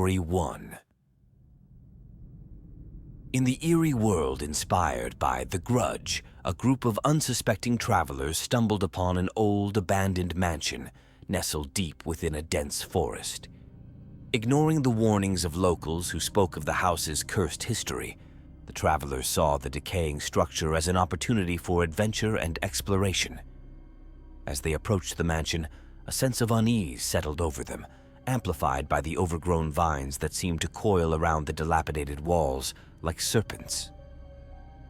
Story 1. In the eerie world inspired by The Grudge, a group of unsuspecting travelers stumbled upon an old, abandoned mansion nestled deep within a dense forest. Ignoring the warnings of locals who spoke of the house's cursed history, the travelers saw the decaying structure as an opportunity for adventure and exploration. As they approached the mansion, a sense of unease settled over them, amplified by the overgrown vines that seemed to coil around the dilapidated walls like serpents.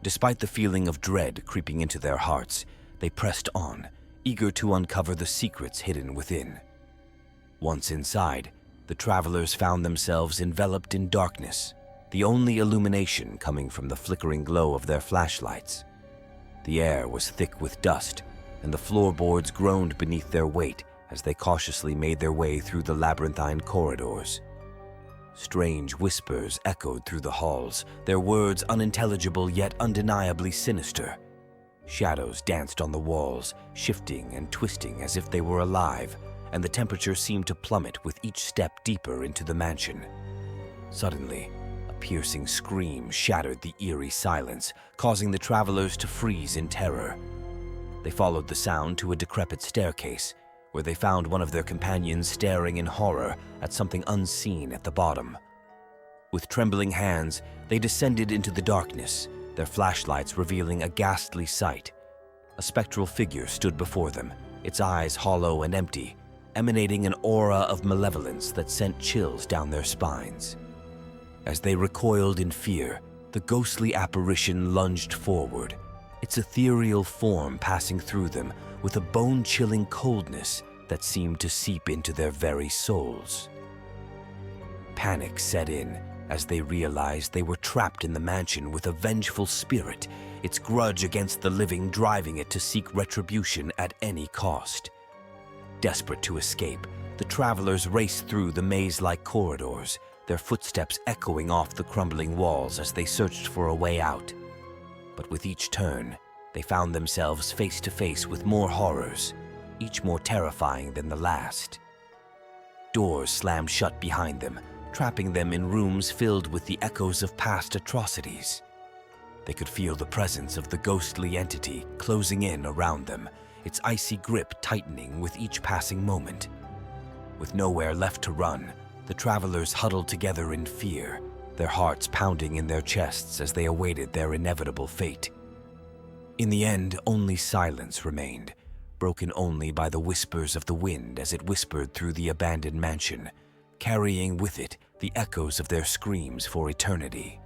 Despite the feeling of dread creeping into their hearts, they pressed on, eager to uncover the secrets hidden within. Once inside, the travelers found themselves enveloped in darkness, the only illumination coming from the flickering glow of their flashlights. The air was thick with dust, and the floorboards groaned beneath their weight as they cautiously made their way through the labyrinthine corridors. Strange whispers echoed through the halls, their words unintelligible yet undeniably sinister. Shadows danced on the walls, shifting and twisting as if they were alive, and the temperature seemed to plummet with each step deeper into the mansion. Suddenly, a piercing scream shattered the eerie silence, causing the travelers to freeze in terror. They followed the sound to a decrepit staircase, where they found one of their companions staring in horror at something unseen at the bottom. With trembling hands, they descended into the darkness, their flashlights revealing a ghastly sight. A spectral figure stood before them, its eyes hollow and empty, emanating an aura of malevolence that sent chills down their spines. As they recoiled in fear, the ghostly apparition lunged forward, its ethereal form passing through them with a bone-chilling coldness that seemed to seep into their very souls. Panic set in as they realized they were trapped in the mansion with a vengeful spirit, its grudge against the living driving it to seek retribution at any cost. Desperate to escape, the travelers raced through the maze-like corridors, their footsteps echoing off the crumbling walls as they searched for a way out. But with each turn, they found themselves face to face with more horrors, each more terrifying than the last. Doors slammed shut behind them, trapping them in rooms filled with the echoes of past atrocities. They could feel the presence of the ghostly entity closing in around them, its icy grip tightening with each passing moment. With nowhere left to run, the travelers huddled together in fear, their hearts pounding in their chests as they awaited their inevitable fate. In the end, only silence remained, broken only by the whispers of the wind as it whispered through the abandoned mansion, carrying with it the echoes of their screams for eternity.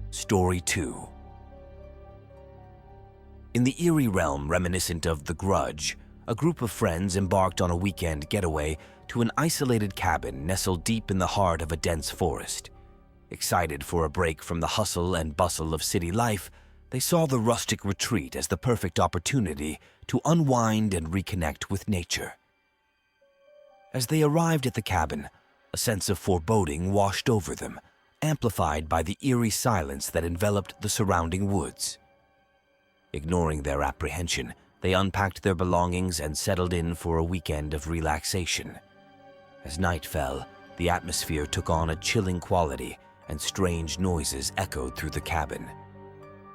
Story 2. In the eerie realm reminiscent of The Grudge, a group of friends embarked on a weekend getaway to an isolated cabin nestled deep in the heart of a dense forest. Excited for a break from the hustle and bustle of city life, they saw the rustic retreat as the perfect opportunity to unwind and reconnect with nature. As they arrived at the cabin, a sense of foreboding washed over them, amplified by the eerie silence that enveloped the surrounding woods. Ignoring their apprehension, they unpacked their belongings and settled in for a weekend of relaxation. As night fell, the atmosphere took on a chilling quality, and strange noises echoed through the cabin.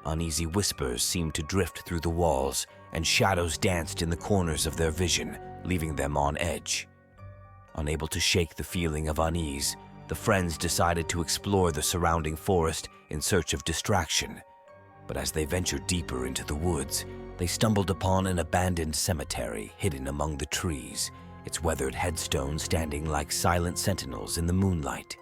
Uneasy whispers seemed to drift through the walls, and shadows danced in the corners of their vision, leaving them on edge. Unable to shake the feeling of unease, the friends decided to explore the surrounding forest in search of distraction. But as they ventured deeper into the woods, they stumbled upon an abandoned cemetery hidden among the trees, its weathered headstones standing like silent sentinels in the moonlight.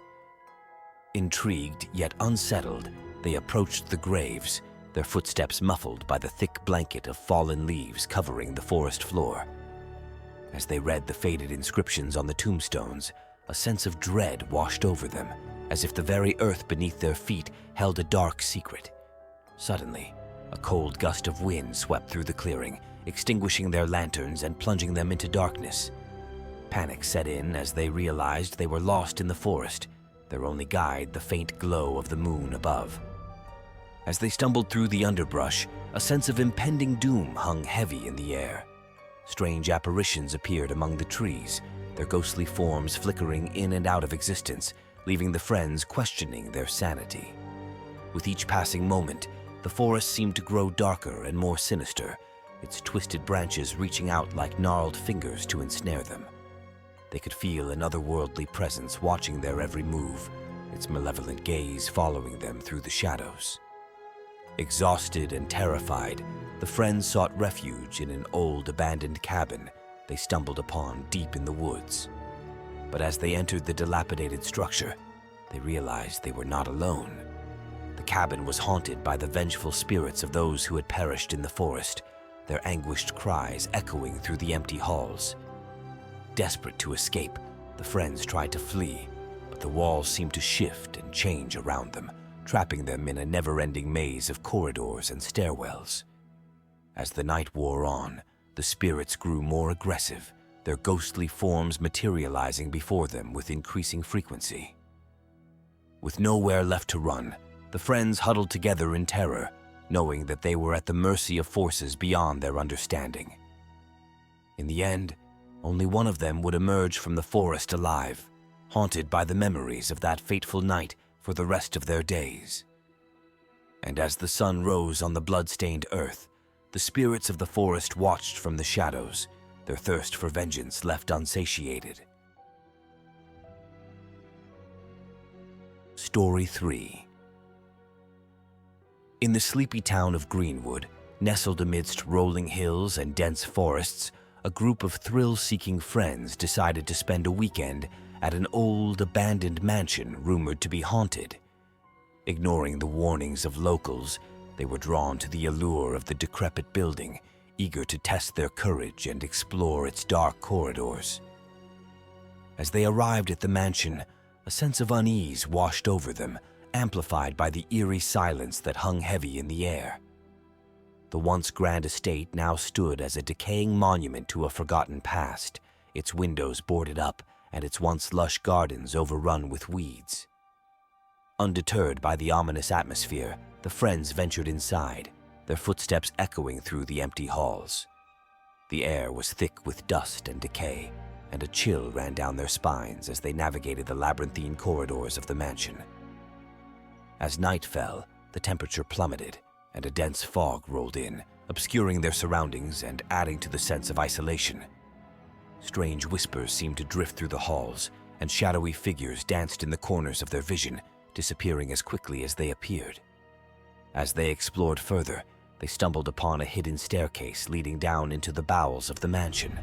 Intrigued yet unsettled, they approached the graves, their footsteps muffled by the thick blanket of fallen leaves covering the forest floor. As they read the faded inscriptions on the tombstones, a sense of dread washed over them, as if the very earth beneath their feet held a dark secret. Suddenly, a cold gust of wind swept through the clearing, extinguishing their lanterns and plunging them into darkness. Panic set in as they realized they were lost in the forest, their only guide the faint glow of the moon above. As they stumbled through the underbrush, a sense of impending doom hung heavy in the air. Strange apparitions appeared among the trees, their ghostly forms flickering in and out of existence, leaving the friends questioning their sanity. With each passing moment, the forest seemed to grow darker and more sinister, its twisted branches reaching out like gnarled fingers to ensnare them. They could feel an otherworldly presence watching their every move, its malevolent gaze following them through the shadows. Exhausted and terrified, the friends sought refuge in an old abandoned cabin they stumbled upon deep in the woods. But as they entered the dilapidated structure, they realized they were not alone. The cabin was haunted by the vengeful spirits of those who had perished in the forest, their anguished cries echoing through the empty halls. Desperate to escape, the friends tried to flee, but the walls seemed to shift and change around them, trapping them in a never-ending maze of corridors and stairwells. As the night wore on, the spirits grew more aggressive, their ghostly forms materializing before them with increasing frequency. With nowhere left to run, the friends huddled together in terror, knowing that they were at the mercy of forces beyond their understanding. In the end, only one of them would emerge from the forest alive, haunted by the memories of that fateful night for the rest of their days. And as the sun rose on the blood-stained earth, the spirits of the forest watched from the shadows, their thirst for vengeance left unsatiated. Story 3. In the sleepy town of Greenwood, nestled amidst rolling hills and dense forests, a group of thrill-seeking friends decided to spend a weekend at an old, abandoned mansion rumored to be haunted. Ignoring the warnings of locals, they were drawn to the allure of the decrepit building, eager to test their courage and explore its dark corridors. As they arrived at the mansion, a sense of unease washed over them, amplified by the eerie silence that hung heavy in the air. The once grand estate now stood as a decaying monument to a forgotten past, its windows boarded up and its once lush gardens overrun with weeds. Undeterred by the ominous atmosphere, the friends ventured inside, their footsteps echoing through the empty halls. The air was thick with dust and decay, and a chill ran down their spines as they navigated the labyrinthine corridors of the mansion. As night fell, the temperature plummeted, and a dense fog rolled in, obscuring their surroundings and adding to the sense of isolation. Strange whispers seemed to drift through the halls, and shadowy figures danced in the corners of their vision, disappearing as quickly as they appeared. As they explored further, they stumbled upon a hidden staircase leading down into the bowels of the mansion.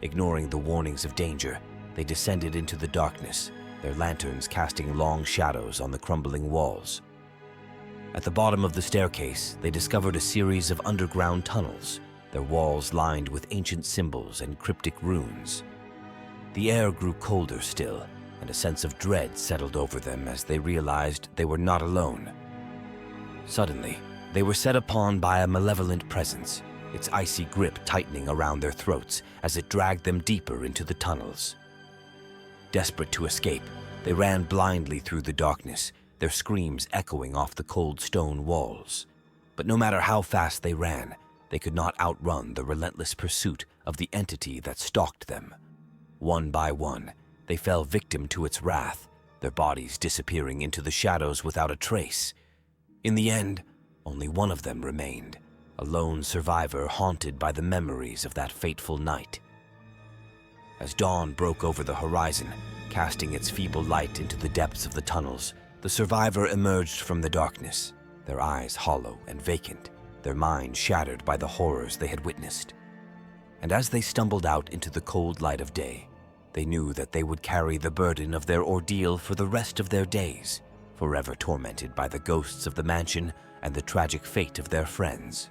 Ignoring the warnings of danger, they descended into the darkness, their lanterns casting long shadows on the crumbling walls. At the bottom of the staircase, they discovered a series of underground tunnels, their walls lined with ancient symbols and cryptic runes. The air grew colder still, and a sense of dread settled over them as they realized they were not alone. Suddenly, they were set upon by a malevolent presence, its icy grip tightening around their throats as it dragged them deeper into the tunnels. Desperate to escape, they ran blindly through the darkness, their screams echoing off the cold stone walls. But no matter how fast they ran, they could not outrun the relentless pursuit of the entity that stalked them. One by one, they fell victim to its wrath, their bodies disappearing into the shadows without a trace. In the end, only one of them remained, a lone survivor haunted by the memories of that fateful night. As dawn broke over the horizon, casting its feeble light into the depths of the tunnels, the survivor emerged from the darkness, their eyes hollow and vacant, their minds shattered by the horrors they had witnessed. And as they stumbled out into the cold light of day, they knew that they would carry the burden of their ordeal for the rest of their days, forever tormented by the ghosts of the mansion and the tragic fate of their friends.